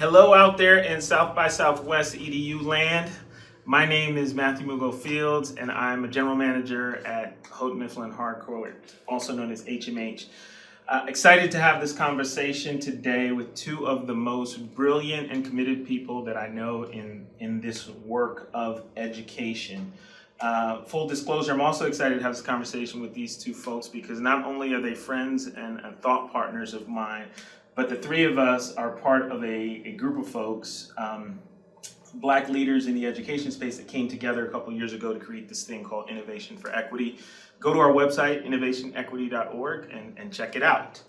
Hello out there in South by Southwest EDU land. My name is Matthew Mugo Fields, and I'm a general manager at Houghton Mifflin Harcourt, also known as HMH. Excited to have this conversation today with two of the most brilliant and committed people that I know in this work of education. Full disclosure, I'm also excited to have this conversation with these two folks because not only are they friends and thought partners of mine, but the three of us are part of a group of folks, Black leaders in the education space that came together a couple years ago to create this thing called Innovation for Equity. Go to our website, innovationequity.org, and check it out.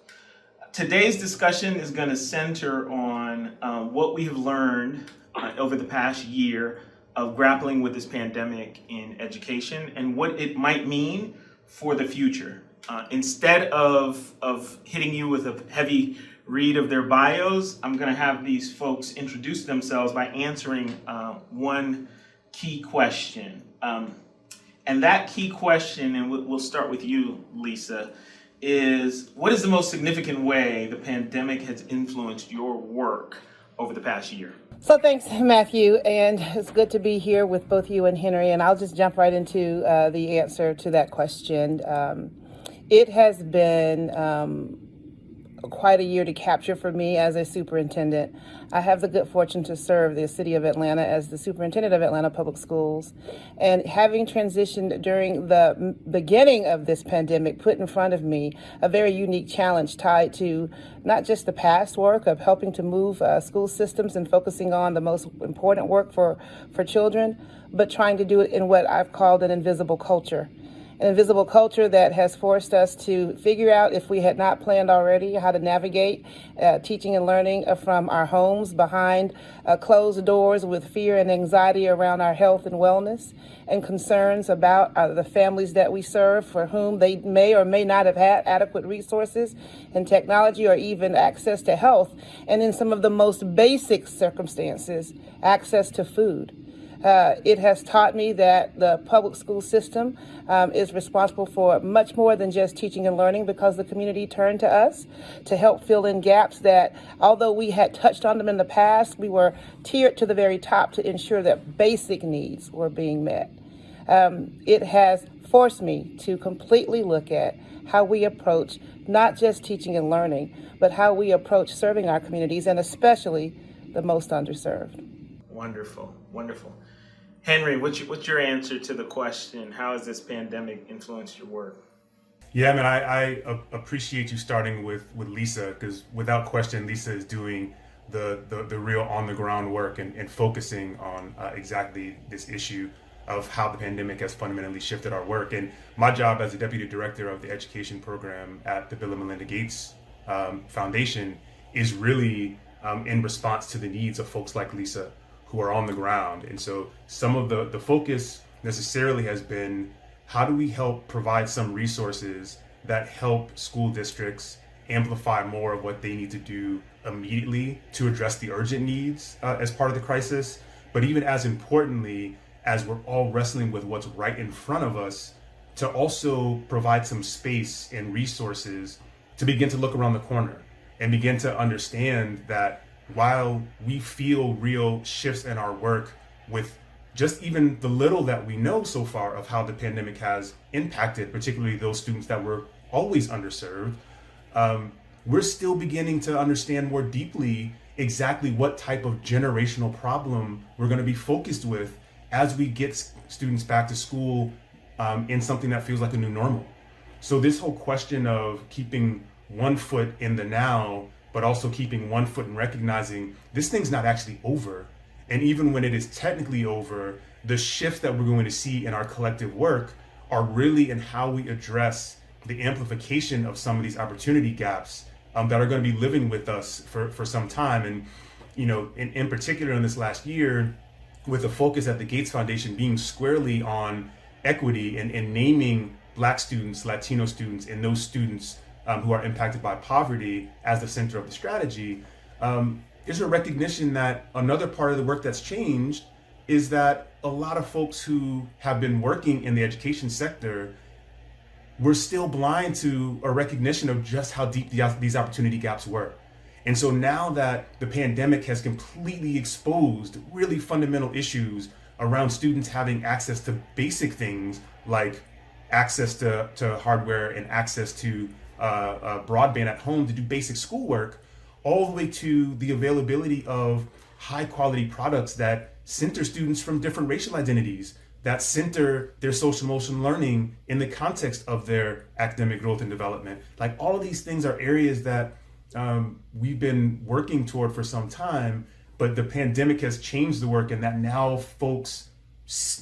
Today's discussion is going to center on what we have learned over the past year of grappling with this pandemic in education and what it might mean for the future. Instead of hitting you with a heavy read of their bios, I'm going to have these folks introduce themselves by answering one key question. And that key question, and we'll start with you, Lisa, is what is the most significant way the pandemic has influenced your work over the past year? So thanks, Matthew, and it's good to be here with both you and Henry, and I'll just jump right into the answer to that question. It has been quite a year to capture for me as a superintendent. I have the good fortune to serve the city of Atlanta as the superintendent of Atlanta Public Schools. And having transitioned during the beginning of this pandemic, put in front of me a very unique challenge tied to not just the past work of helping to move school systems and focusing on the most important work for children, but trying to do it in what I've called an invisible culture. An invisible culture that has forced us to figure out, if we had not planned already, how to navigate teaching and learning from our homes behind closed doors with fear and anxiety around our health and wellness and concerns about the families that we serve for whom they may or may not have had adequate resources and technology or even access to health. And in some of the most basic circumstances, access to food. It has taught me that the public school system is responsible for much more than just teaching and learning because the community turned to us to help fill in gaps that, although we had touched on them in the past, we were tiered to the very top to ensure that basic needs were being met. It has forced me to completely look at how we approach not just teaching and learning, but how we approach serving our communities and especially the most underserved. Wonderful, wonderful. Henry, what's your answer to the question, how has this pandemic influenced your work? Yeah, I mean, I appreciate you starting with Lisa, because without question, Lisa is doing the real on-the-ground work and focusing on exactly this issue of how the pandemic has fundamentally shifted our work. And my job as the Deputy Director of the Education Program at the Bill and Melinda Gates Foundation is really in response to the needs of folks like Lisa, who are on the ground. And so some of the focus necessarily has been, how do we help provide some resources that help school districts amplify more of what they need to do immediately to address the urgent needs as part of the crisis, but even as importantly, as we're all wrestling with what's right in front of us, to also provide some space and resources to begin to look around the corner and begin to understand that while we feel real shifts in our work with just even the little that we know so far of how the pandemic has impacted, particularly those students that were always underserved, we're still beginning to understand more deeply exactly what type of generational problem we're going to be focused with as we get students back to school in something that feels like a new normal. So this whole question of keeping one foot in the now, but also keeping one foot and recognizing this thing's not actually over. And even when it is technically over, the shift that we're going to see in our collective work are really in how we address the amplification of some of these opportunity gaps that are going to be living with us for some time. And, you know, in particular in this last year, with the focus at the Gates Foundation being squarely on equity and naming Black students, Latino students, and those students who are impacted by poverty as the center of the strategy, there's a recognition that another part of the work that's changed is that a lot of folks who have been working in the education sector were still blind to a recognition of just how deep these opportunity gaps were. And so now that the pandemic has completely exposed really fundamental issues around students having access to basic things like access to hardware and access to broadband at home to do basic schoolwork, all the way to the availability of high quality products that center students from different racial identities, that center their social emotional learning in the context of their academic growth and development. Like, all of these things are areas that we've been working toward for some time, but the pandemic has changed the work, and that now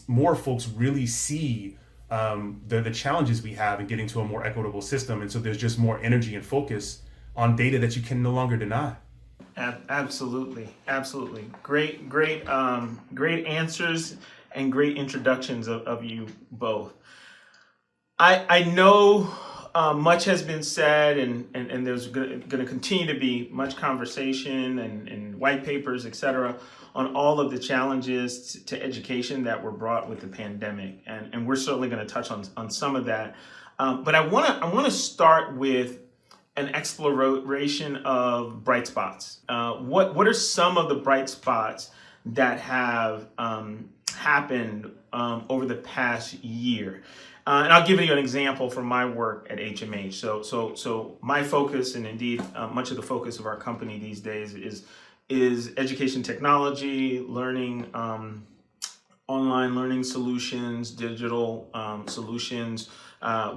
more folks really see the challenges we have in getting to a more equitable system. And so there's just more energy and focus on data that you can no longer deny. Absolutely. Great answers and great introductions of you both. I know much has been said, and there's going to continue to be much conversation and white papers, etc., on all of the challenges to education that were brought with the pandemic, and we're certainly going to touch on some of that. But I want to start with an exploration of bright spots. What are some of the bright spots that have happened over the past year? And I'll give you an example from my work at HMH. So my focus, and indeed much of the focus of our company these days, is education technology, learning, online learning solutions, digital solutions.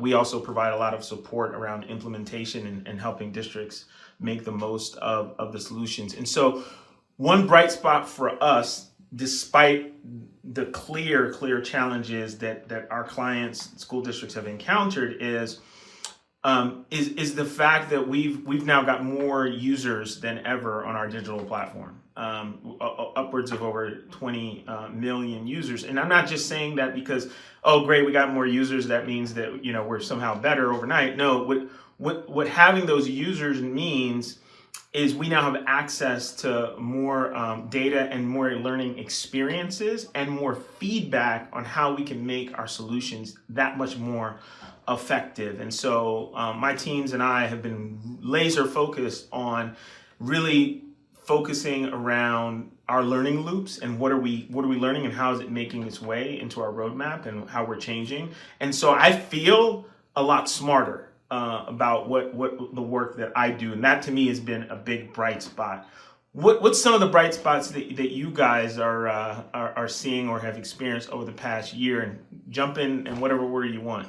We also provide a lot of support around implementation and helping districts make the most of the solutions. And so one bright spot for us, despite the clear challenges that our clients, school districts, have encountered, is the fact that we've now got more users than ever on our digital platform, upwards of over 20 million users. And I'm not just saying that because, oh great, we got more users, that means that we're somehow better overnight. No, what having those users means is we now have access to more data and more learning experiences and more feedback on how we can make our solutions that much more effective. And so my teams and I have been laser focused on really focusing around our learning loops and what are we learning and how is it making its way into our roadmap and how we're changing. And so I feel a lot smarter about what the work that I do, and that to me has been a big bright spot. What's some of the bright spots that you guys are seeing or have experienced over the past year? And jump in whatever order you want.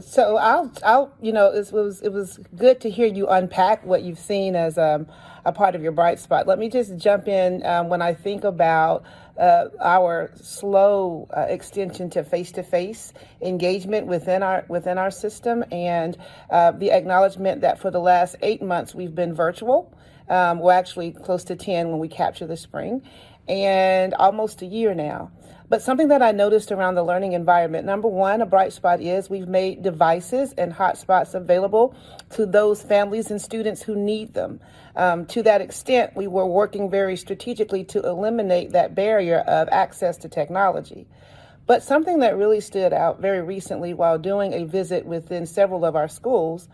So I'll it was good to hear you unpack what you've seen as a part of your bright spot. Let me just jump in when I think about our slow extension to face-to-face engagement within our system, and the acknowledgement that for the last 8 months we've been virtual. Well, actually close to 10 when we capture the spring, and almost a year now. But something that I noticed around the learning environment, number one, a bright spot is we've made devices and hotspots available to those families and students who need them. To that extent, we were working very strategically to eliminate that barrier of access to technology. But something that really stood out very recently while doing a visit within several of our schools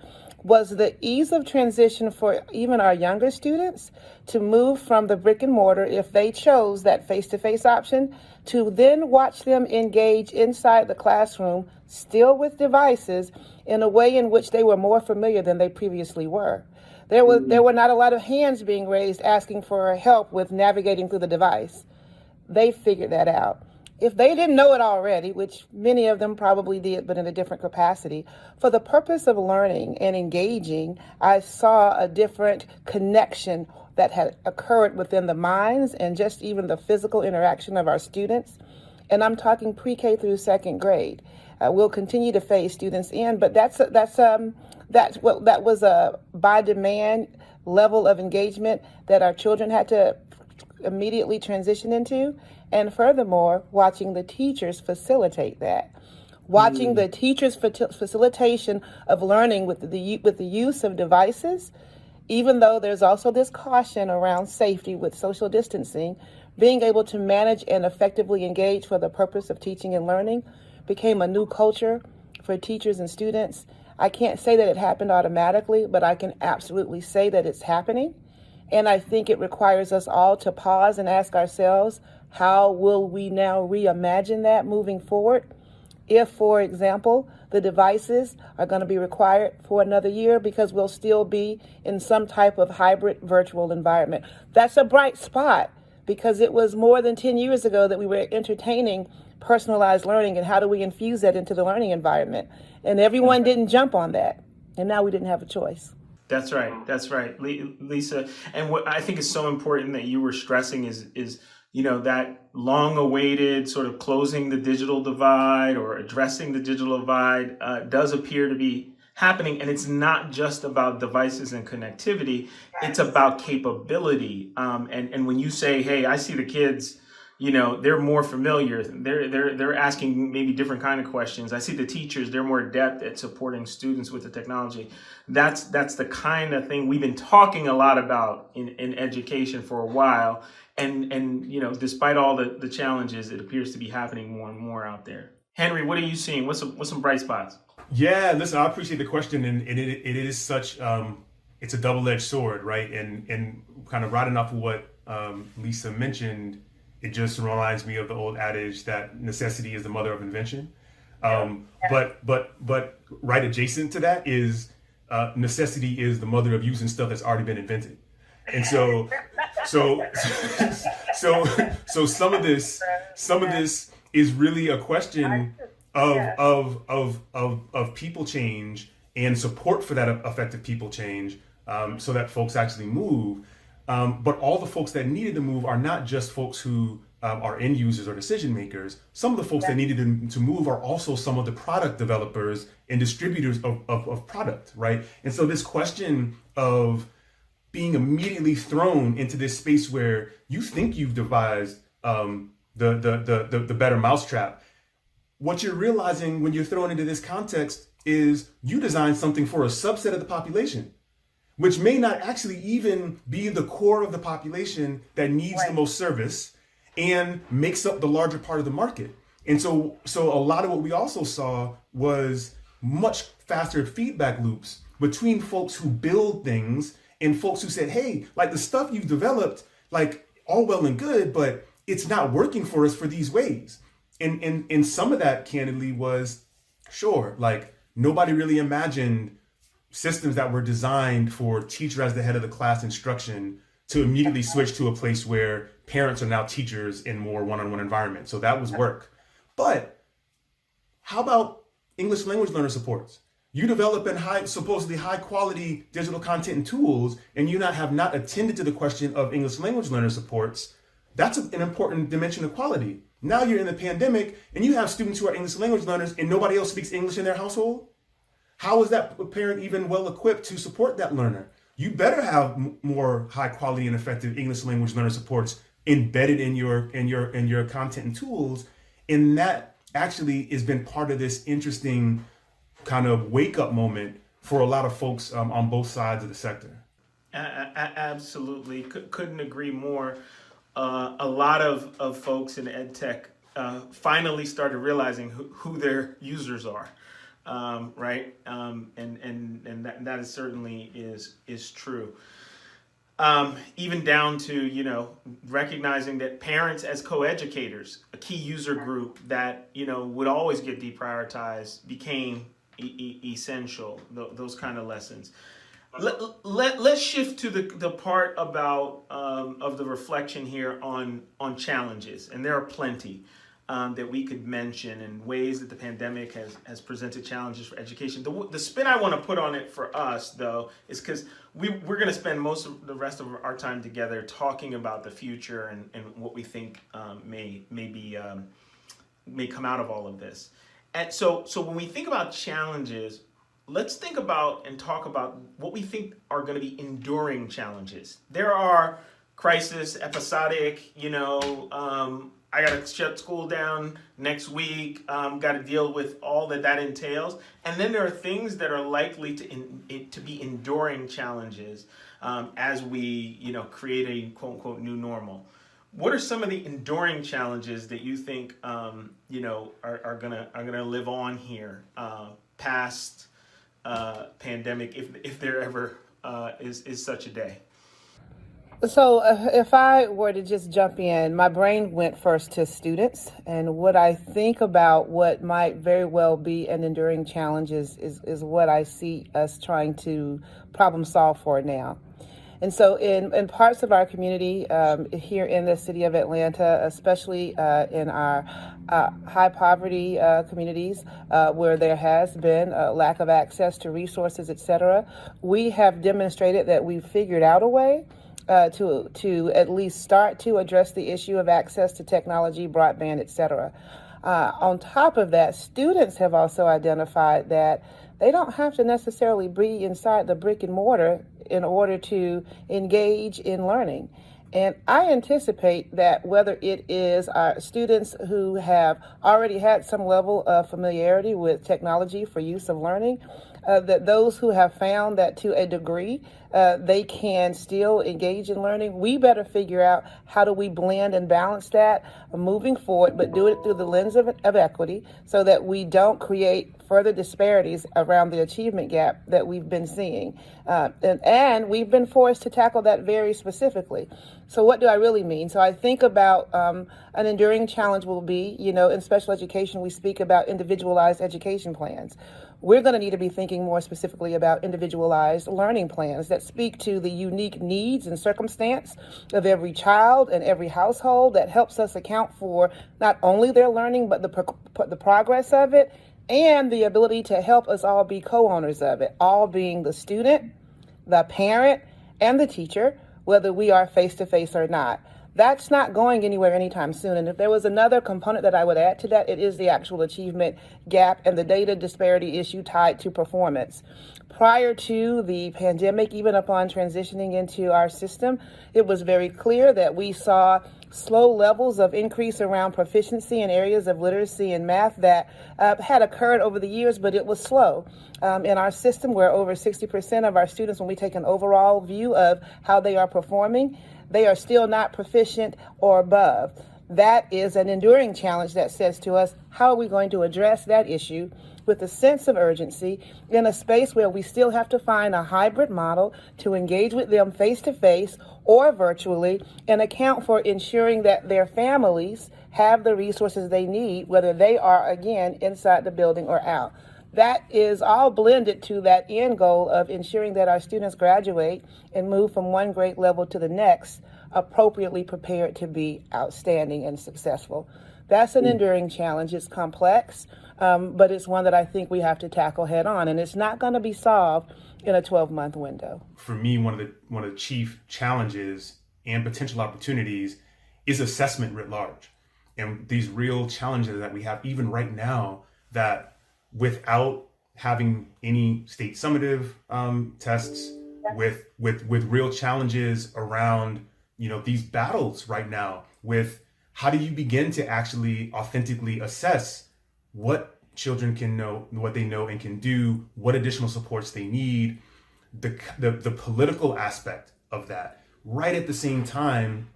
was the ease of transition for even our younger students to move from the brick and mortar, if they chose that face-to-face option, to then watch them engage inside the classroom, still with devices, in a way in which they were more familiar than they previously were. There were not a lot of hands being raised asking for help with navigating through the device. They figured that out. If they didn't know it already, which many of them probably did, but in a different capacity, for the purpose of learning and engaging, I saw a different connection that had occurred within the minds and just even the physical interaction of our students. And I'm talking pre-K through second grade. We'll continue to phase students in, but that was a by demand level of engagement that our children had to immediately transition into. And furthermore, watching the teachers facilitate that. Watching the teachers' facilitation of learning with the use of devices, even though there's also this caution around safety with social distancing, being able to manage and effectively engage for the purpose of teaching and learning became a new culture for teachers and students. I can't say that it happened automatically, but I can absolutely say that it's happening. And I think it requires us all to pause and ask ourselves, how will we now reimagine that moving forward? If, for example, the devices are going to be required for another year because we'll still be in some type of hybrid virtual environment. That's a bright spot because it was more than 10 years ago that we were entertaining personalized learning, and how do we infuse that into the learning environment? And everyone didn't jump on that, and now we didn't have a choice. That's right. That's right, Lisa. And what I think is so important that you were stressing is that long-awaited sort of closing the digital divide or addressing the digital divide does appear to be happening. And it's not just about devices and connectivity; it's about capability. And when you say, "Hey, I see the kids," they're more familiar. They're asking maybe different kind of questions. I see the teachers; they're more adept at supporting students with the technology. That's the kind of thing we've been talking a lot about in education for a while. And despite all the challenges, it appears to be happening more and more out there. Henry, what are you seeing? What's some bright spots? Yeah, listen, I appreciate the question, and it is such it's a double-edged sword, right? And kind of riding off of what Lisa mentioned, it just reminds me of the old adage that necessity is the mother of invention. But right adjacent to that is necessity is the mother of using stuff that's already been invented. And so some of this is really a question of people change and support for that effective people change, so that folks actually move. But all the folks that needed to move are not just folks who are end users or decision makers. Some of the folks that needed to move are also some of the product developers and distributors of product, right? And so this question of being immediately thrown into this space where you think you've devised the better mousetrap, what you're realizing when you're thrown into this context is you designed something for a subset of the population, which may not actually even be the core of the population that needs the most service and makes up the larger part of the market. And so a lot of what we also saw was much faster feedback loops between folks who build things and folks who said, hey, like the stuff you've developed, like all well and good, but it's not working for us for these ways. And some of that candidly was, sure, like nobody really imagined systems that were designed for teacher as the head of the class instruction to immediately switch to a place where parents are now teachers in more one-on-one environment. So that was work. But how about English language learner supports? You develop in supposedly high quality digital content and tools, and you have not attended to the question of English language learner supports. That's an important dimension of quality. Now you're in the pandemic and you have students who are English language learners and nobody else speaks English in their household. How is that parent even well equipped to support that learner? You better have more high quality and effective English language learner supports embedded in your content and tools. And that actually has been part of this interesting kind of wake up moment for a lot of folks on both sides of the sector. Absolutely. Couldn't agree more. A lot of folks in edtech finally started realizing who their users are, right? And that is certainly is true. Even down to, recognizing that parents as co-educators, a key user group that, would always get deprioritized, became essential, those kind of lessons. Let's shift to the part about of the reflection here on challenges, and there are plenty that we could mention and ways that the pandemic has presented challenges for education. The spin I want to put on it for us, though, is because we're going to spend most of the rest of our time together talking about the future and what we think may come out of all of this. And so when we think about challenges, let's think about and talk about what we think are going to be enduring challenges. There are crisis, episodic, I got to shut school down next week, got to deal with all that entails. And then there are things that are likely to be enduring challenges as we, create a quote unquote new normal. What are some of the enduring challenges that you think, are gonna live on here past pandemic, if there ever is such a day? So, if I were to just jump in, my brain went first to students, and what I think about what might very well be an enduring challenge is what I see us trying to problem solve for now. And so, in parts of our community here in the city of Atlanta, especially in our high poverty communities where there has been a lack of access to resources, et cetera, we have demonstrated that we've figured out a way to at least start to address the issue of access to technology, broadband, et cetera. On top of that, students have also identified that they don't have to necessarily be inside the brick and mortar in order to engage in learning. And I anticipate that whether it is our students who have already had some level of familiarity with technology for use of learning, that those who have found that to a degree they can still engage in learning, we better figure out how do we blend and balance that moving forward, but do it through the lens of equity so that we don't create further disparities around the achievement gap that we've been seeing. And we've been forced to tackle that very specifically. So what do I really mean? So I think about an enduring challenge will be, in special education, we speak about individualized education plans. We're going to need to be thinking more specifically about individualized learning plans that speak to the unique needs and circumstance of every child and every household, that helps us account for not only their learning, but the progress of it and the ability to help us all be co-owners of it, all being the student, the parent, and the teacher, whether we are face-to-face or not. That's not going anywhere anytime soon. And if there was another component that I would add to that, it is the actual achievement gap and the data disparity issue tied to performance. Prior to the pandemic, even upon transitioning into our system, it was very clear that we saw slow levels of increase around proficiency in areas of literacy and math that had occurred over the years, but it was slow. In our system, where over 60% of our students, when we take an overall view of how they are performing, they are still not proficient or above. That is an enduring challenge that says to us, how are we going to address that issue with a sense of urgency in a space where we still have to find a hybrid model to engage with them face-to-face or virtually and account for ensuring that their families have the resources they need, whether they are, again, inside the building or out. That is all blended to that end goal of ensuring that our students graduate and move from one grade level to the next, appropriately prepared to be outstanding and successful. That's an enduring challenge. It's complex, but it's one that I think we have to tackle head on, and it's not going to be solved in a 12-month window. For me, one of the chief challenges and potential opportunities is assessment writ large, and these real challenges that we have even right now that without having any state summative tests, with real challenges around these battles right now with how do you begin to actually authentically assess what children can know, what they know and can do, what additional supports they need, the political aspect of that, right at the same time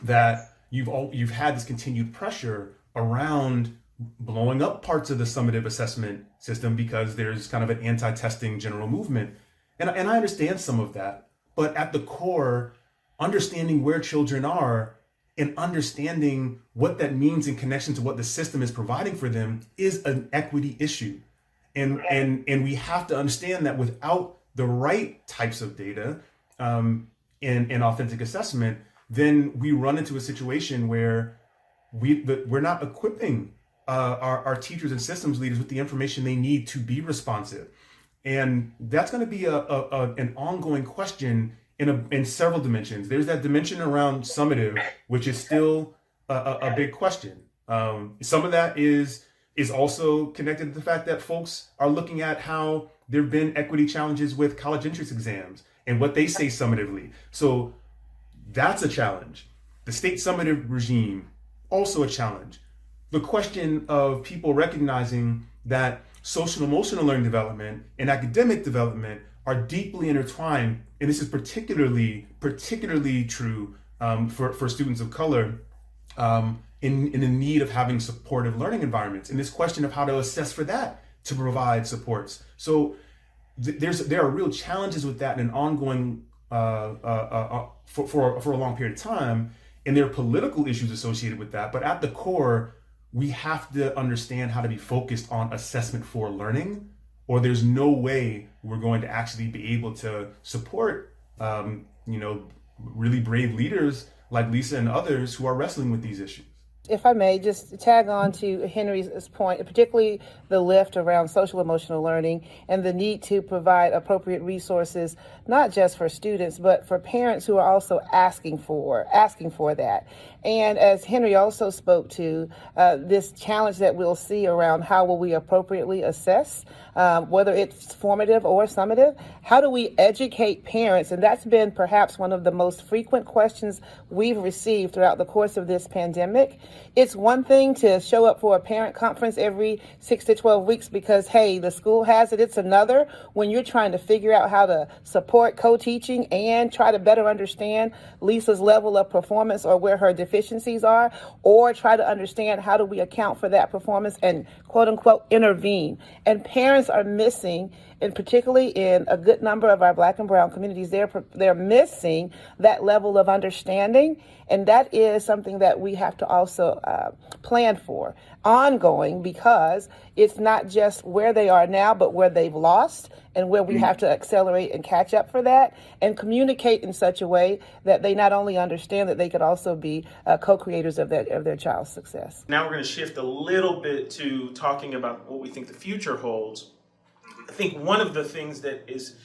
that you've had this continued pressure around blowing up parts of the summative assessment system because there's kind of an anti-testing general movement. And I understand some of that, but at the core, understanding where children are and understanding what that means in connection to what the system is providing for them is an equity issue. And we have to understand that without the right types of data and authentic assessment, then we run into a situation where we're not equipping our teachers and systems leaders with the information they need to be responsive. And that's going to be an ongoing question in several dimensions. There's that dimension around summative, which is still a big question. Some of that is also connected to the fact that folks are looking at how there have been equity challenges with college entrance exams and what they say summatively. So that's a challenge. The state summative regime, also a challenge. The question of people recognizing that social and emotional learning development and academic development are deeply intertwined, and this is particularly true for students of color in the need of having supportive learning environments, and this question of how to assess for that to provide supports. So there are real challenges with that and an ongoing for a long period of time, and there are political issues associated with that. But at the core, we have to understand how to be focused on assessment for learning, or there's no way we're going to actually be able to support, really brave leaders like Lisa and others who are wrestling with these issues. If I may, just tag on to Henry's point, particularly the lift around social emotional learning and the need to provide appropriate resources, not just for students, but for parents who are also asking for that. And as Henry also spoke to, this challenge that we'll see around how will we appropriately assess, whether it's formative or summative, how do we educate parents? And that's been perhaps one of the most frequent questions we've received throughout the course of this pandemic. It's one thing to show up for a parent conference every 6 to 12 weeks because, hey, the school has it. It's another when you're trying to figure out how to support co-teaching and try to better understand Lisa's level of performance or where her deficiencies are, or try to understand how do we account for that performance and quote unquote intervene. And parents are missing, and particularly in a good number of our Black and brown communities, they're missing that level of understanding. And that is something that we have to also plan for ongoing, because it's not just where they are now, but where they've lost and where we have to accelerate and catch up for that and communicate in such a way that they not only understand that they could also be co-creators of their child's success. Now we're going to shift a little bit to talking about what we think the future holds. I think one of the things that is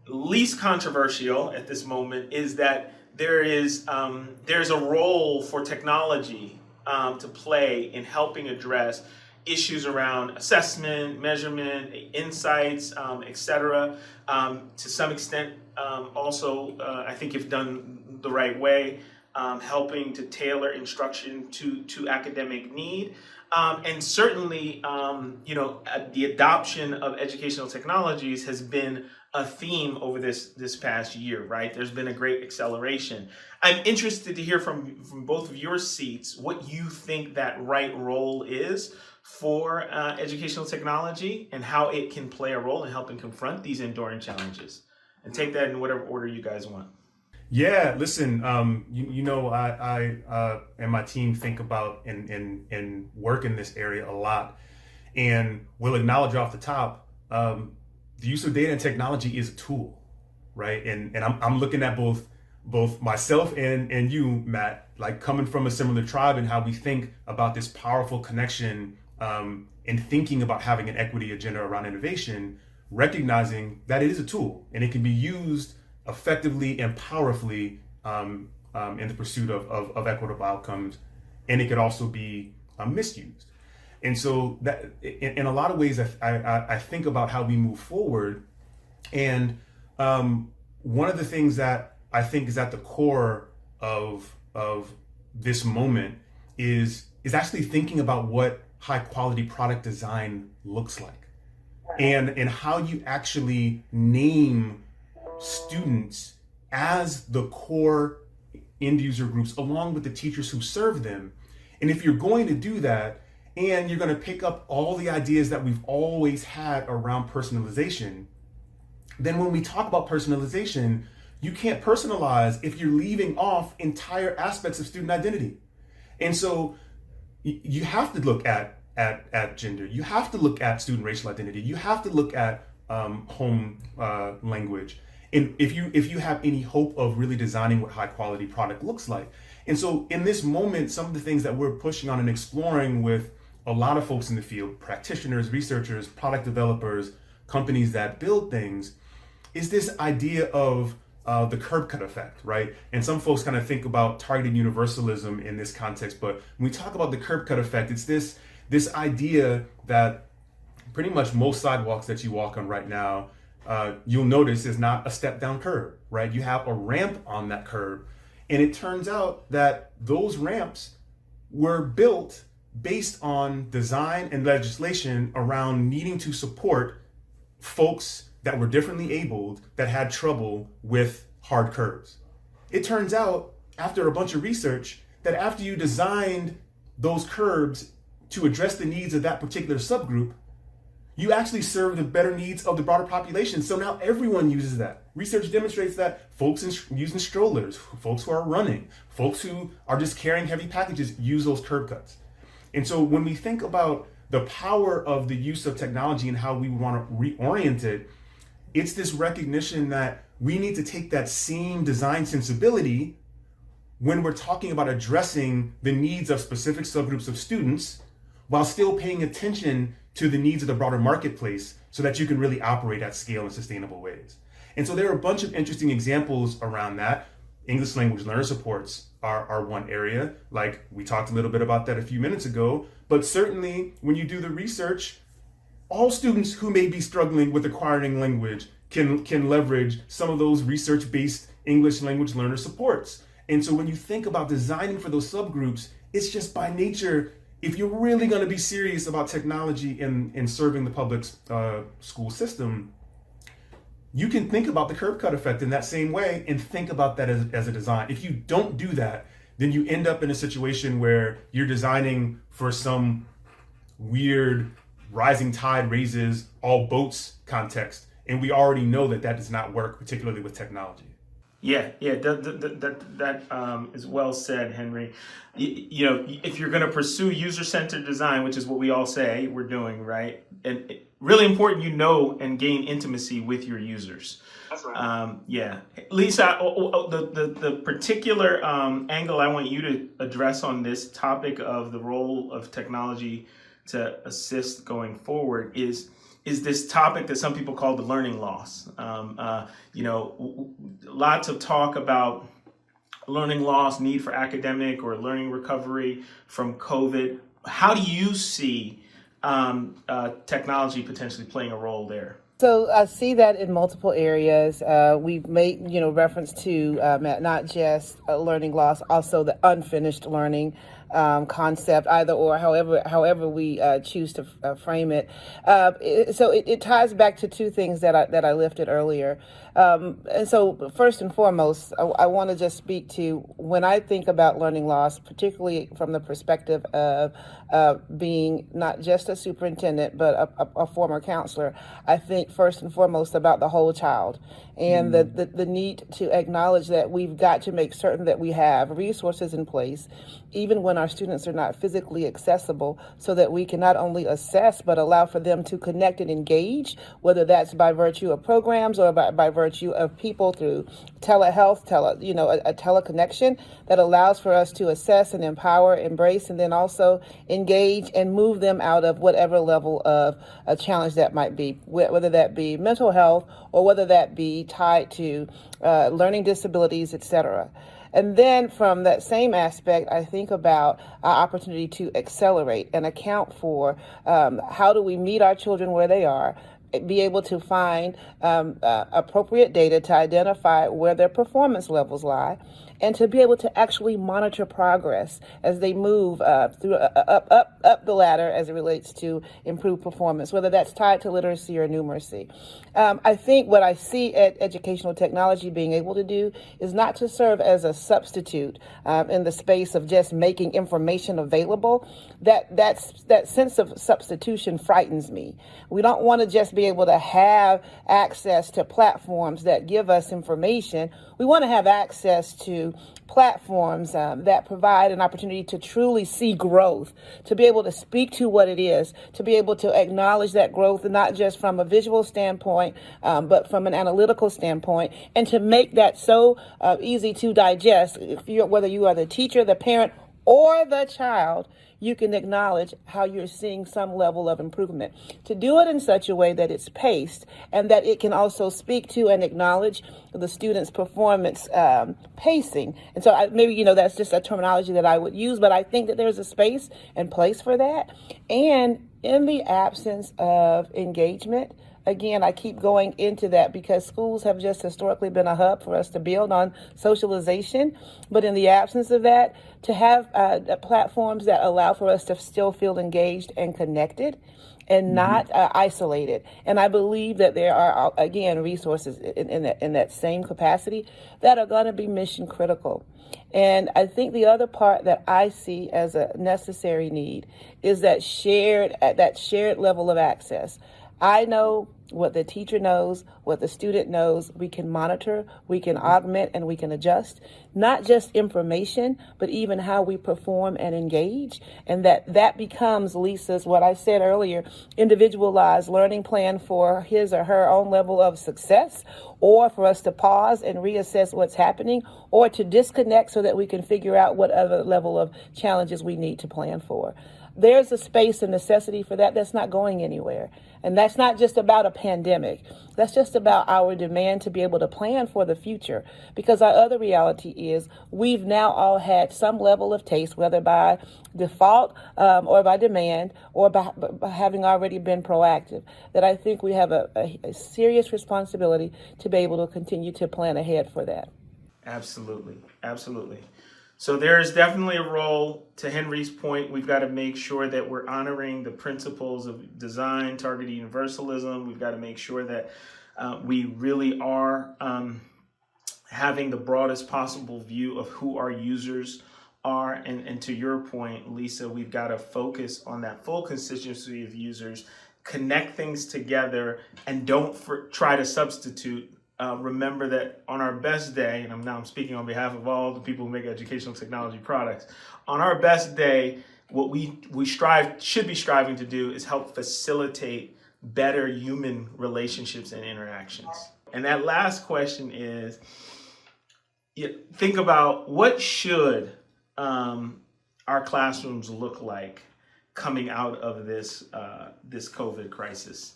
least controversial at this moment is that there's a role for technology to play in helping address issues around assessment, measurement, insights, etc. To some extent, also, I think if done the right way, helping to tailor instruction to academic need. And certainly, the adoption of educational technologies has been a theme over this past year, right? There's been a great acceleration. I'm interested to hear from both of your seats what you think that right role is for educational technology and how it can play a role in helping confront these enduring challenges. And take that in whatever order you guys want. Yeah, listen, I and my team think about and work in this area a lot, and we'll acknowledge off the top, the use of data and technology is a tool, right? And I'm looking at both myself and you, Matt, like coming from a similar tribe and how we think about this powerful connection, and thinking about having an equity agenda around innovation, recognizing that it is a tool and it can be used effectively and powerfully in the pursuit of equitable outcomes, and it could also be misused. And so that, in a lot of ways, I think about how we move forward, and one of the things that I think is at the core of this moment is actually thinking about what high quality product design looks like, and how you actually name students as the core end user groups along with the teachers who serve them. And if you're going to do that, and you're going to pick up all the ideas that we've always had around personalization, then when we talk about personalization, you can't personalize if you're leaving off entire aspects of student identity. And so you have to look at gender, you have to look at student racial identity, you have to look at home language, and if you have any hope of really designing what high quality product looks like. And so in this moment, some of the things that we're pushing on and exploring with a lot of folks in the field, practitioners, researchers, product developers, companies that build things, is this idea of the curb cut effect, right? And some folks kind of think about targeted universalism in this context, but when we talk about the curb cut effect, it's this idea that pretty much most sidewalks that you walk on right now, you'll notice is not a step down curb, right? You have a ramp on that curb. And it turns out that those ramps were built based on design and legislation around needing to support folks that were differently abled that had trouble with hard curbs. It turns out, after a bunch of research, that after you designed those curbs to address the needs of that particular subgroup, you actually serve the better needs of the broader population. So now everyone uses that. Research demonstrates that folks using strollers, folks who are running, folks who are just carrying heavy packages use those curb cuts. And so when we think about the power of the use of technology and how we want to reorient it, it's this recognition that we need to take that same design sensibility when we're talking about addressing the needs of specific subgroups of students while still paying attention to the needs of the broader marketplace so that you can really operate at scale in sustainable ways. And so there are a bunch of interesting examples around that. English language learner supports are one area, like we talked a little bit about that a few minutes ago, but certainly when you do the research, all students who may be struggling with acquiring language can leverage some of those research-based English language learner supports. And so when you think about designing for those subgroups, it's just by nature, if you're really going to be serious about technology in serving the public school system, you can think about the curb cut effect in that same way and think about that as a design. If you don't do that, then you end up in a situation where you're designing for some weird rising tide raises all boats context. And we already know that does not work, particularly with technology. Yeah, that is well said, Henry. If you're going to pursue user-centered design, which is what we all say we're doing, right? And really important, and gain intimacy with your users. That's right. Lisa, the particular angle I want you to address on this topic of the role of technology to assist going forward is this topic that some people call the learning loss. Lots of talk about learning loss, need for academic or learning recovery from COVID. How do you see technology potentially playing a role there? So I see that in multiple areas. We've made, reference to not just learning loss, also the unfinished learning concept, either or, however we choose to frame it. So it ties back to two things that I lifted earlier. And so first and foremost, I want to just speak to when I think about learning loss, particularly from the perspective of being not just a superintendent, but a former counselor. I think first and foremost about the whole child and the need to acknowledge that we've got to make certain that we have resources in place, even when our students are not physically accessible, so that we can not only assess, but allow for them to connect and engage, whether that's by virtue of programs or by virtue of people through telehealth, a teleconnection that allows for us to assess and empower, embrace, and then also engage and move them out of whatever level of a challenge that might be, whether that be mental health or whether that be tied to learning disabilities, etc. And then from that same aspect, I think about our opportunity to accelerate and account for how do we meet our children where they are, be able to find appropriate data to identify where their performance levels lie, and to be able to actually monitor progress as they move up the ladder as it relates to improved performance, whether that's tied to literacy or numeracy. I think what I see at educational technology being able to do is not to serve as a substitute in the space of just making information available. That sense of substitution frightens me. We don't want to just be able to have access to platforms that give us information. We want to have access to platforms that provide an opportunity to truly see growth, to be able to speak to what it is, to be able to acknowledge that growth, not just from a visual standpoint, but from an analytical standpoint, and to make that so easy to digest. Whether you are the teacher, the parent, or the child, you can acknowledge how you're seeing some level of improvement. To do it in such a way that it's paced and that it can also speak to and acknowledge the student's performance pacing. And so maybe, that's just a terminology that I would use, but I think that there's a space and place for that. And in the absence of engagement, again, I keep going into that because schools have just historically been a hub for us to build on socialization. But in the absence of that, to have platforms that allow for us to still feel engaged and connected and not isolated. And I believe that there are, again, resources in that same capacity that are going to be mission critical. And I think the other part that I see as a necessary need is that shared level of access. I know what the teacher knows, what the student knows. We can monitor, we can augment, and we can adjust, not just information, but even how we perform and engage. And that becomes Lisa's, what I said earlier, individualized learning plan for his or her own level of success, or for us to pause and reassess what's happening, or to disconnect so that we can figure out what other level of challenges we need to plan for. There's a space and necessity for that that's not going anywhere. And that's not just about a pandemic. That's just about our demand to be able to plan for the future. Because our other reality is we've now all had some level of taste, whether by default or by demand or by having already been proactive, that I think we have a serious responsibility to be able to continue to plan ahead for that. Absolutely, absolutely. So there is definitely a role, to Henry's point. We've got to make sure that we're honoring the principles of design, targeted universalism. We've got to make sure that we really are having the broadest possible view of who our users are. And to your point, Lisa, we've got to focus on that full constituency of users, connect things together, and don't try to substitute. Remember that on our best day, and I'm speaking on behalf of all the people who make educational technology products, on our best day, what we should be striving to do is help facilitate better human relationships and interactions. And that last question is, think about what should our classrooms look like coming out of this COVID crisis?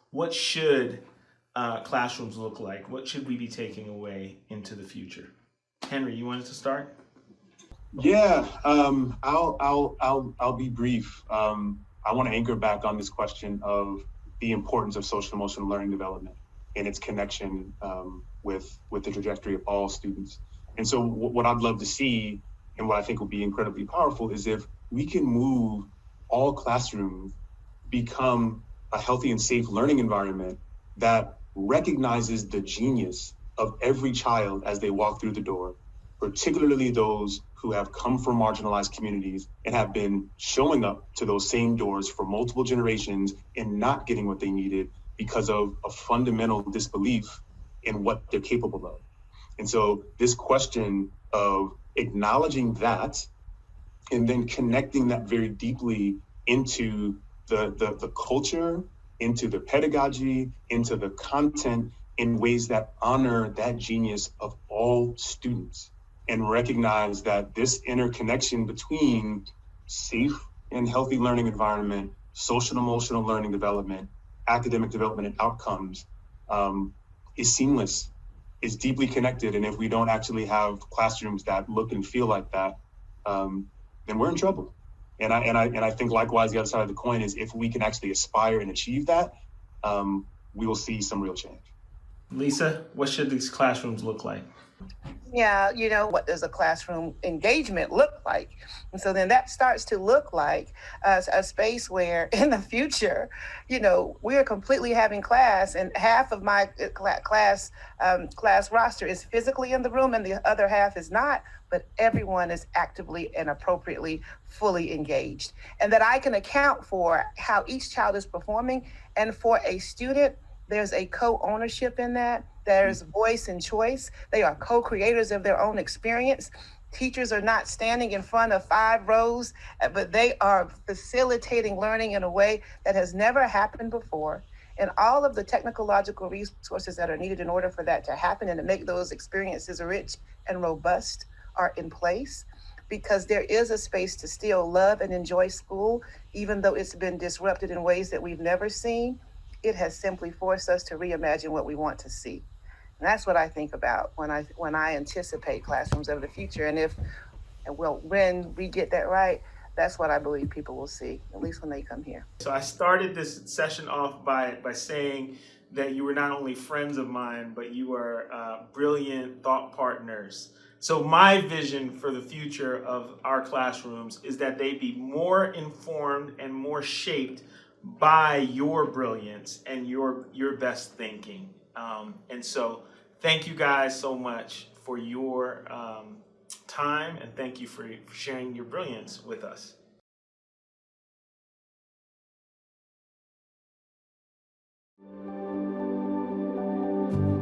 What should classrooms look like? What should we be taking away into the future? Henry, you wanted to start? Yeah, I'll be brief. I want to anchor back on this question of the importance of social emotional learning development and its connection with the trajectory of all students. And so what I'd love to see, and what I think will be incredibly powerful, is if we can move all classrooms become a healthy and safe learning environment that recognizes the genius of every child as they walk through the door, particularly those who have come from marginalized communities and have been showing up to those same doors for multiple generations and not getting what they needed because of a fundamental disbelief in what they're capable of. And so this question of acknowledging that and then connecting that very deeply into the culture, into the pedagogy, into the content in ways that honor that genius of all students and recognize that this interconnection between safe and healthy learning environment, social and emotional learning development, academic development and outcomes is seamless, is deeply connected. And if we don't actually have classrooms that look and feel like that, then we're in trouble. And I think likewise, the other side of the coin is if we can actually aspire and achieve that, we will see some real change. Lisa, what should these classrooms look like? Yeah, what does a classroom engagement look like? And so then that starts to look like a space where in the future, we are completely having class, and half of my class roster is physically in the room and the other half is not, but everyone is actively and appropriately fully engaged. And that I can account for how each child is performing. And for a student, there's a co-ownership in that. There's voice and choice. They are co-creators of their own experience. Teachers are not standing in front of 5 rows, but they are facilitating learning in a way that has never happened before. And all of the technological resources that are needed in order for that to happen and to make those experiences rich and robust are in place, because there is a space to still love and enjoy school, even though it's been disrupted in ways that we've never seen. It has simply forced us to reimagine what we want to see. And that's what I think about when I anticipate classrooms of the future. And when we get that right, that's what I believe people will see, at least when they come here. So I started this session off by saying that you were not only friends of mine, but you are brilliant thought partners. So my vision for the future of our classrooms is that they be more informed and more shaped by your brilliance and your best thinking. And so thank you guys so much for your time, and thank you for sharing your brilliance with us. you.